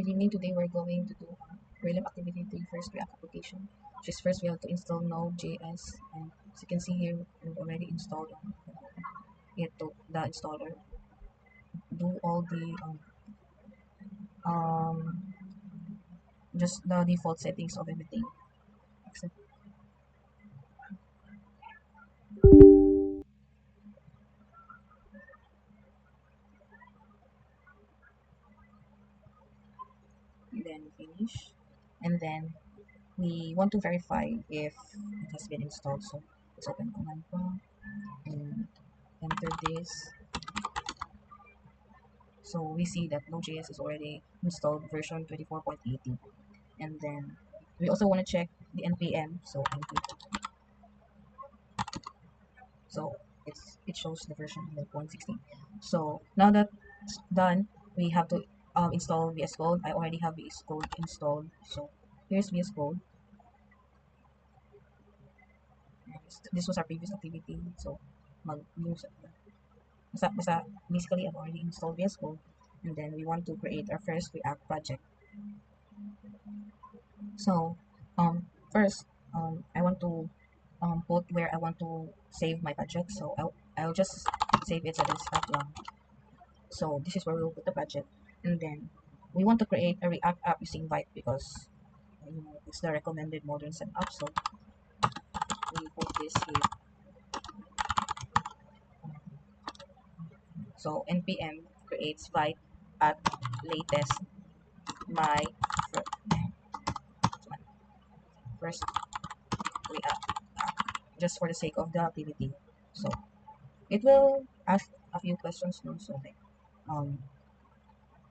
Good evening. Today we're going to do Prelim Activity 3 First React application. Which is first we have to install Node.js, and as you can see here, we've already installed it to the installer. Do all the um just the default settings of everything. Except then finish, and then we want to verify if it has been installed. So let's open command prompt and enter this. So we see that Node.js is already installed version 24.18, and then we also want to check the npm. So so it shows the version 1.16. So now that's done, we have to install VS Code. I already have VS Code installed, so here's VS Code. This was our previous activity, so mag-use basta basically I've already installed VS Code, and then we want to create our first React project. So first I want to put where I want to save my project. So I'll just save it sa desktop lang. So this is where we'll put the project, and then we want to create a React app using Vite because it's the recommended modern setup. So we put this here. So npm creates Vite at latest my first React app, just for the sake of the activity. So it will ask a few questions, no? So like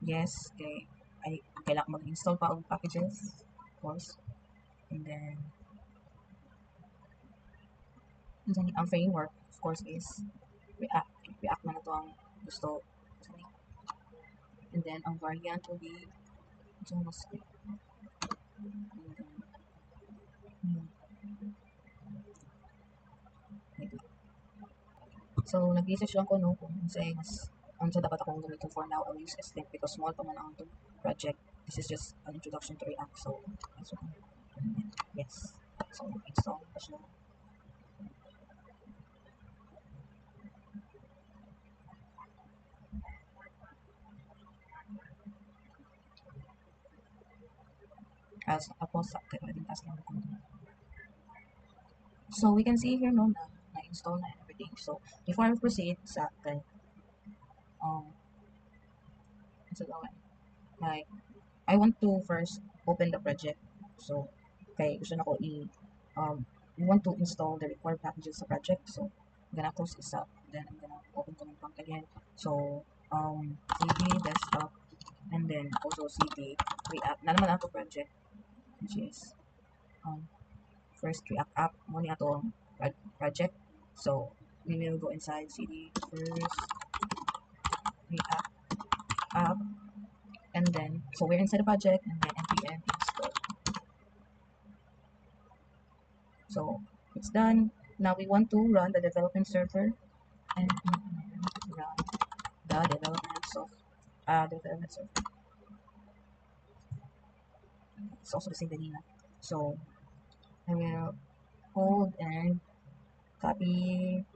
yes, okay, ay kailangan mag-install pa og packages, of course. And then ang framework, of course, is React. React na to ang gusto. And then ang variant will be JavaScript. So nag-research lang ko no kung ano sa dapat akong gamitin. For now I'll use Slim because small pa man ang project. This is just an introduction to React. So yes. So install pa siya. As tapos pwedeng task lang ko. So we can see here no na install na everything. So before I proceed sa so like I want to first open the project. So okay, gusto na ko we want to install the required packages sa project. So I'm gonna close this up, then I'm gonna open command prompt again. So cd desktop, and then also cd react na naman ato project, which is first React app mo ni ato project. So we will go inside cd first React app, and then so we're inside the project, and then npm install. So it's done. Now we want to run the development server and run the development server. It's also the same vanilla. So I will hold and copy.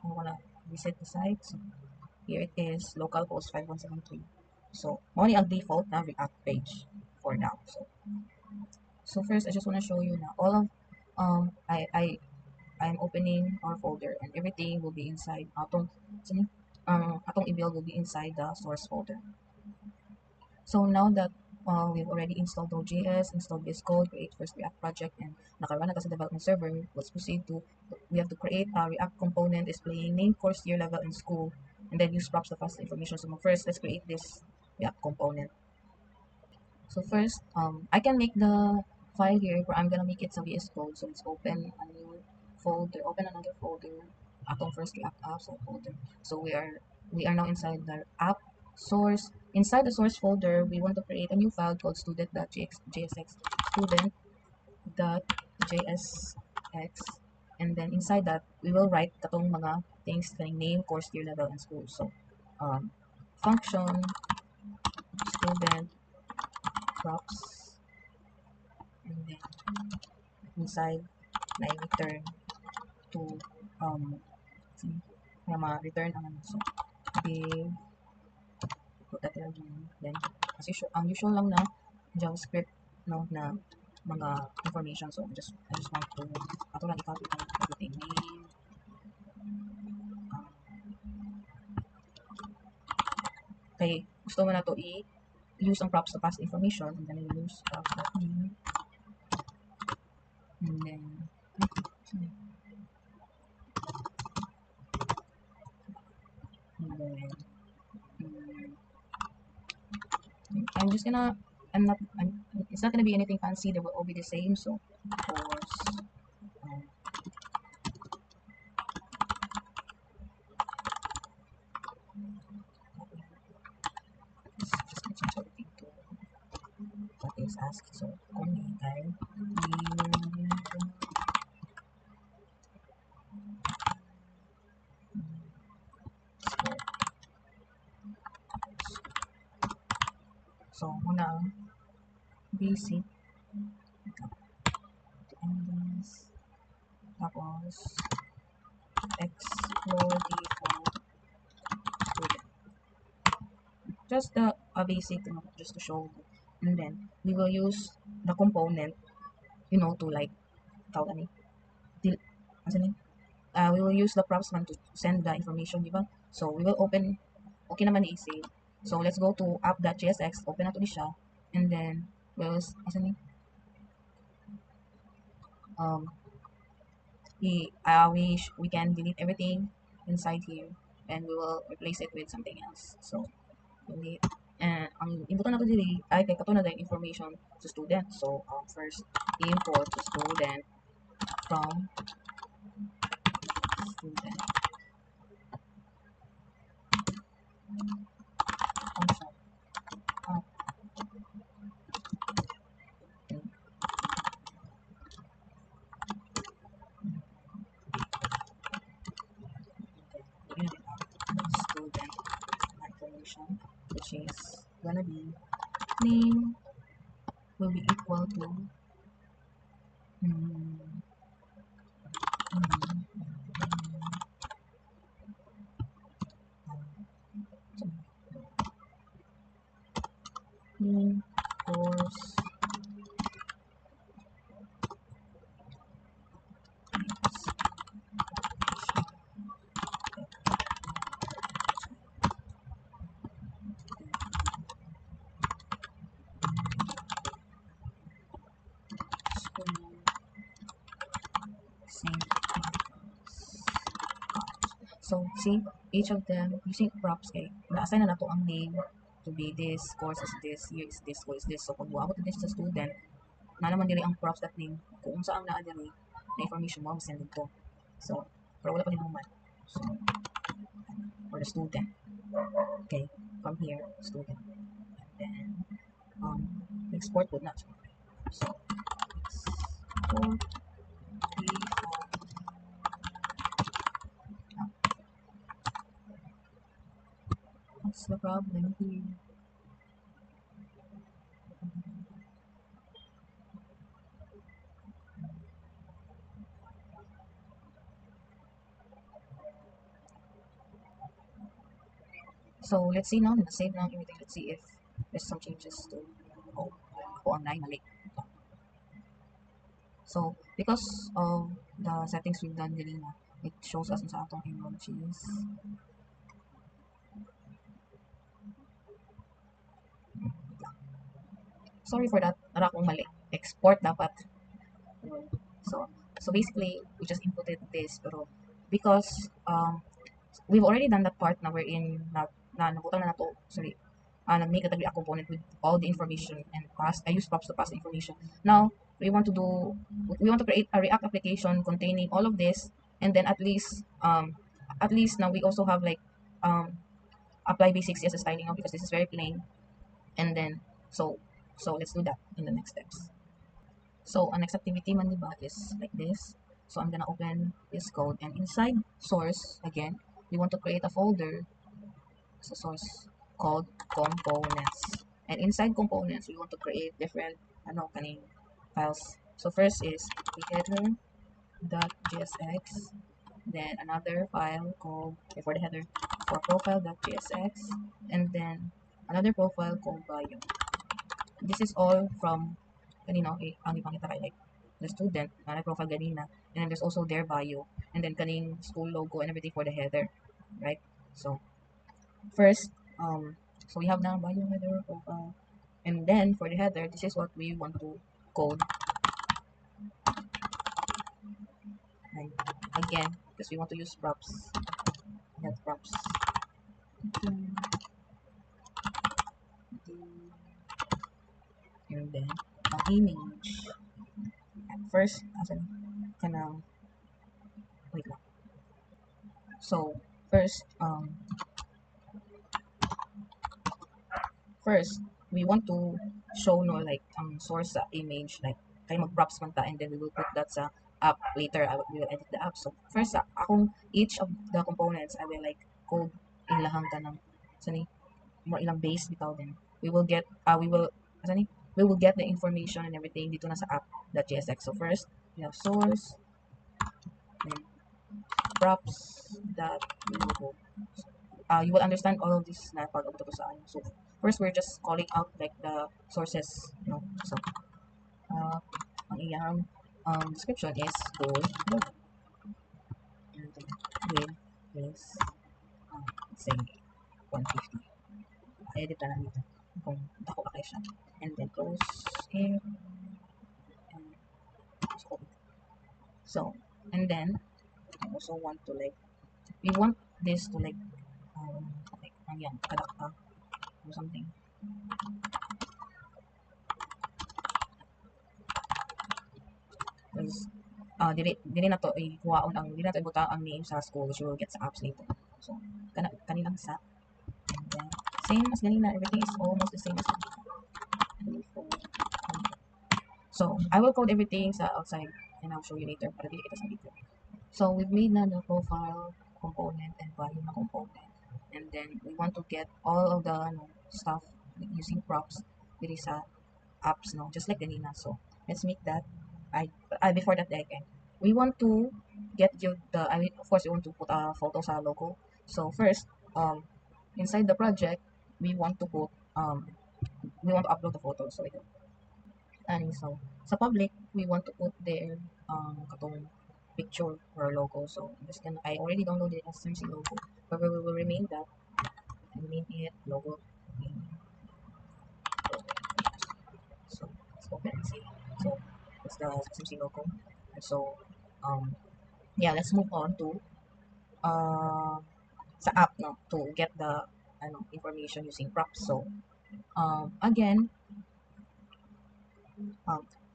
I wanna reset the site. So here it is, localhost 5173. So only ang default na React page for now. So first I just want to show you now all of I'm opening our folder, and everything will be inside atong i-build will be inside the source folder. So now that we've already installed Node.js, installed VS Code, create first React project, and nakarun na sa development server, let's proceed to, we have to create a React component displaying name, course, year, level, and school, and then use props to pass the information. So first, let's create this React component. So first, I can make the file here where I'm gonna make it some VS Code. So let's open a new folder, open another folder, atong first React apps folder. So we are now inside the app source. Inside the source folder, we want to create a new file called student.jsx, student.jsx, and then inside that we will write katong mga things like name, course, year, level, and school. So function student props, and then inside na return to return ang so div put that again, then as usual, ang usual lang na JavaScript no na mga information. So I just want to ato lang i-copy ang everything name, kay gusto mo na to use ang props to pass information, and then use props.name, and then I'm just gonna it's not gonna be anything fancy, they will all be the same. So course just gonna change everything to what is asked. So name so muna ang basic endings, tapos explore default student, just the basic, just to show, and then we will use the component to like we will use the props one to send the information, diba? So we will open, okay naman i-save. So let's go to app.jsx, open na to siya, and then we'll we can delete everything inside here, and we will replace it with something else. So delete, and ang imbutan na to dili ay kay katuna yung information sa student. So first import student from student function. Student information, which is gonna be name will be equal to course so see each of them using props kay na-assign na nato ang name to be this, course is this, year is this, school is this. So pag buabot din sa student, na naman dili ang props that name kung unsa ang naa diri na information mo send dito. So pero wala pa hinuman. So for the student, okay, from here student, and then export would not. So export what's the problem here? So let's see now, save now everything. Let's see if there's some changes to online mali. So because of the settings we've done kanina, it shows us sa atong emojis. Sorry for that, ara akong mali. Export dapat. So basically we just inputted this, pero because we've already done that part na we're in nabutan na nato, sorry, nag-make a component with all the information and I use props to pass the information. Now we want to create a React application containing all of this, and then at least now we also have like apply basic CSS styling now because this is very plain, and then so let's do that in the next steps. So our next activity man diba is like this. So I'm gonna open this code, and inside source again we want to create a folder. So source called components. And inside components, we want to create different kaning files. So first is the header.jsx, then another file called for the header for profile.jsx, and then another profile called bio. This is all from kanino ang ipangita kay like the student na profile ganina, and then there's also their bio, and then kaning school logo and everything for the header, right? So first, so we have now bio, header, profile, and then for the header, this is what we want to code. Right? Again, because we want to use props. We have props. And then image. At first, asan kanang wait lang. So first we want to show no like source sa image, like kay mag-props man ta, and then we will put that sa app later. We will edit the app. So first akong each of the components I will like code in lahang tanang sani more ilang base bitaw, then we will get sani we will get the information and everything dito na sa app.jsx. So first we have source, then props that logo. You will understand all of this na pag abot sa ano. So first we're just calling out like the sources, so ang iyang description is goal logo, and then width is let's say 150. Edit na lang dito kung dako pa kayo siya, and then close here and close. So and then I also want to like we want this to like yan kadakta or something. Because dili na to ikuhaon ang dili na to ibuta ang name sa school, which you will get sa apps later. So kanilang sa, and then same as ganina, everything is almost the same as before. So I will code everything sa outside and I'll show you later para dili kita sa video. So we've made na the profile component and value na component, and then we want to get all of the stuff using props diri sa apps, just like ganina. So let's make that. Before that again, we want to get you of course we want to put a photo sa logo. So first, inside the project we want to put we want to upload the photo. So ito, and so sa public we want to put their katong picture or logo. So I already downloaded a SMC logo, but we will remain that and name it logo. So let's open and see. So it's the SMC logo. And so yeah, let's move on to sa app to get the information using props. So again,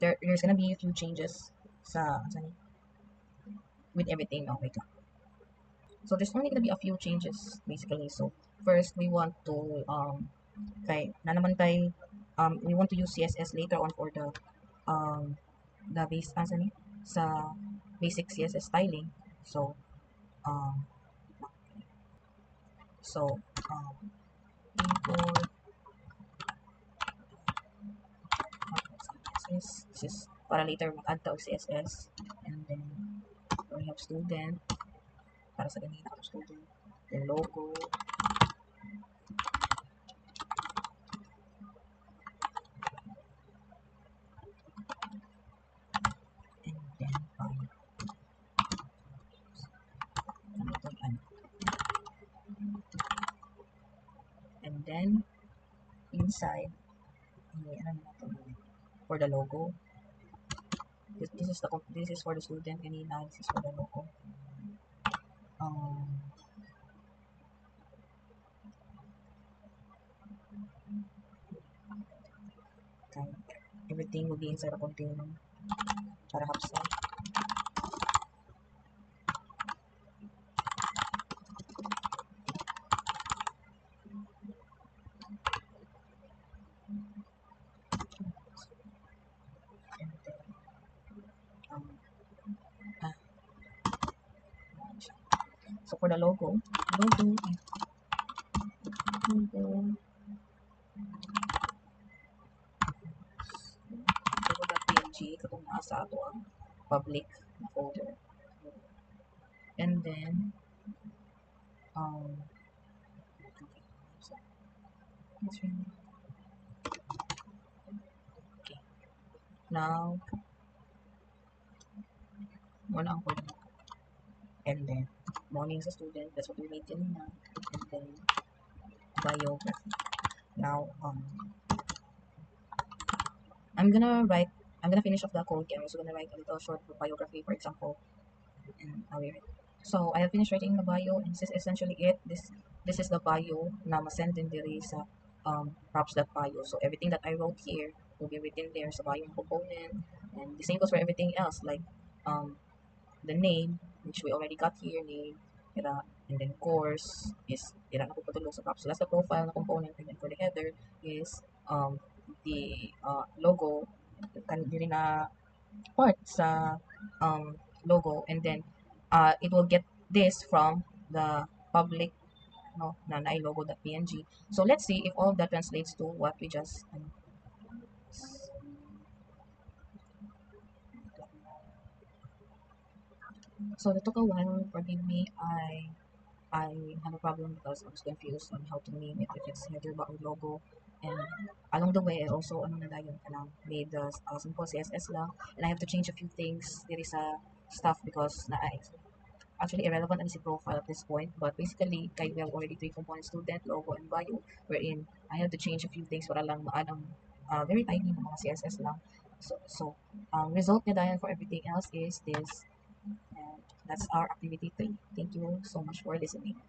there's gonna be a few changes with everything. Wait lang. So there's only gonna be a few changes basically. So first we want to we want to use CSS later on for the base sa basic CSS styling. So import this is para later mag-add ta og CSS, and then we have student para sa ganina student, then logo, and then and then inside for the logo, this is for the student, kanina this is for the logo. Everything will be inside a container para hapsa. So for the logo PNG katong naa sa ato ang public na folder. And then okay. So, okay. Now, muna ang folder. And then morning sa student, that's what we made kanina. And then biography. Now I'm gonna finish off the code. I'm also gonna write a little short biography, for example, and I'll read it. So I have finished writing the bio, and this is essentially it. This is the bio na ma-send din diri sa props.bio. So everything that I wrote here will be written there sa bio component, and the same goes for everything else, like the name, which we already got here, name, ira, and then course is ira na puputulong sa props. So that's the profile na component, and then for the header is the logo kan diri na part sa logo, and then it will get this from the public no nanay logo.png. So let's see if all of that translates to what we just so it took a while, forgive me. I had a problem because I was confused on how to name it, if it's header ba or logo. And along the way, I also ano na dayon made the simple CSS lang, and I have to change a few things. There is a stuff because na actually irrelevant and si profile at this point. But basically, kay we have already three components: student, logo, and bio. Wherein I have to change a few things para lang maanang very tiny na mga CSS lang. So result na dayon for everything else is this. And that's our activity 3. Thank you so much for listening.